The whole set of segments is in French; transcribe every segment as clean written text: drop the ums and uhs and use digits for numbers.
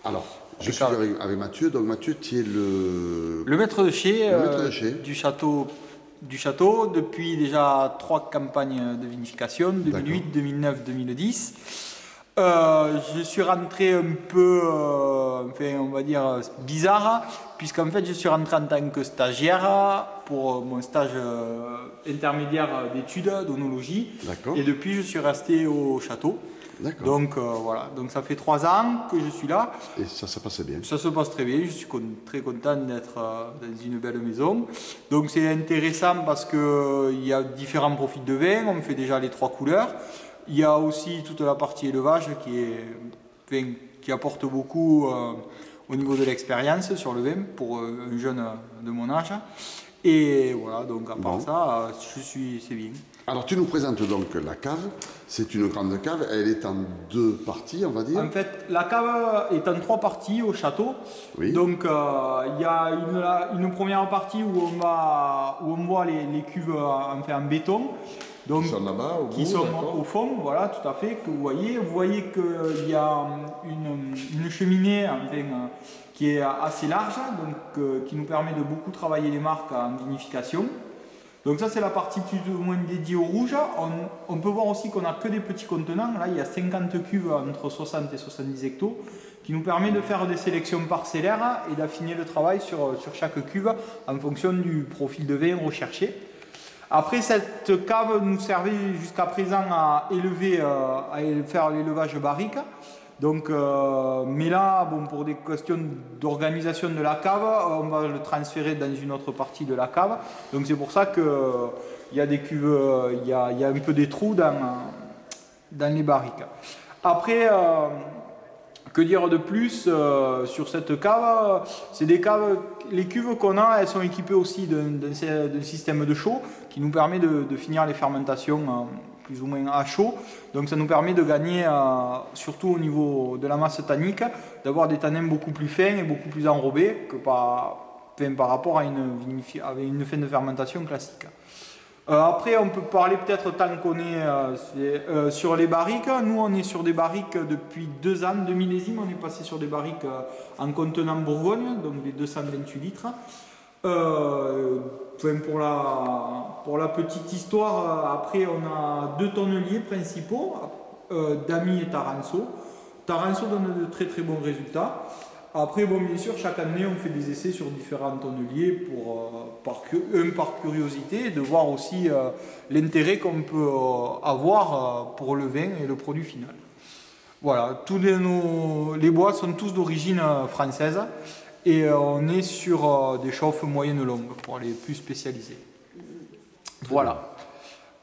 Alors, je suis avec Mathieu. Donc Mathieu, tu es Le maître de chai, du château. Depuis déjà 3 campagnes de vinification, 2008, 2009, 2010. Je suis rentré un peu, enfin, on va dire, bizarre, puisqu'en fait je suis rentré en tant que stagiaire pour mon stage intermédiaire d'études d'onologie. Et depuis je suis resté au château. Donc voilà, donc ça fait 3 ans que je suis là. Et ça se passe bien? Ça se passe très bien, je suis très content d'être dans une belle maison. Donc c'est intéressant parce qu'il y a différents profils de vin, on fait déjà les 3 couleurs. Il y a aussi toute la partie élevage qui apporte beaucoup au niveau de l'expérience sur le vin pour un jeune de mon âge. Et voilà, donc à part ça, c'est bien. Alors tu nous présentes donc la cave, c'est une grande cave, elle est en 2 parties on va dire. En fait la cave est en 3 parties au château. Oui. Donc il y a une première partie où on voit les cuves en béton. Donc, qui sont au fond, voilà, tout à fait, que vous voyez. Vous voyez qu'il y a une cheminée qui est assez large, donc, qui nous permet de beaucoup travailler les marques en vinification. Donc ça, c'est la partie plus ou moins dédiée au rouge. On peut voir aussi qu'on n'a que des petits contenants. Là, il y a 50 cuves entre 60 et 70 hectos, qui nous permet de faire des sélections parcellaires et d'affiner le travail sur chaque cuve en fonction du profil de vin recherché. Après, cette cave nous servait jusqu'à présent à faire l'élevage barrique. Donc, mais là, bon, pour des questions d'organisation de la cave, on va le transférer dans une autre partie de la cave. Donc c'est pour ça qu'il y a des cuves, il y a un peu des trous dans les barriques. Après, que dire de plus sur cette cave? C'est des caves, les cuves qu'on a, elles sont équipées aussi d'un système de chaud qui nous permet de finir les fermentations plus ou moins à chaud. Donc ça nous permet de gagner, surtout au niveau de la masse tannique, d'avoir des tanins beaucoup plus fins et beaucoup plus enrobés que par rapport à une fin de fermentation classique. Après, on peut parler peut-être tant qu'on est sur les barriques. Nous, on est sur des barriques depuis 2 ans, 2 millésimes. On est passé sur des barriques en contenant Bourgogne, donc des 228 litres. Pour la petite histoire, après, on a 2 tonneliers principaux, Damy et Taranso. Taranso donne de très très bons résultats. Après, bon, bien sûr, chaque année, on fait des essais sur différents tonneliers par curiosité, de voir aussi l'intérêt qu'on peut avoir pour le vin et le produit final. Voilà, les bois sont tous d'origine française et on est sur des chauffes moyennes longues pour les plus spécialisés. Voilà.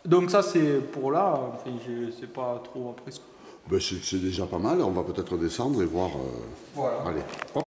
Donc ça, c'est pour là, enfin, je ne sais pas trop après. Ben, c'est déjà pas mal, on va peut-être descendre et voir. Voilà. Allez.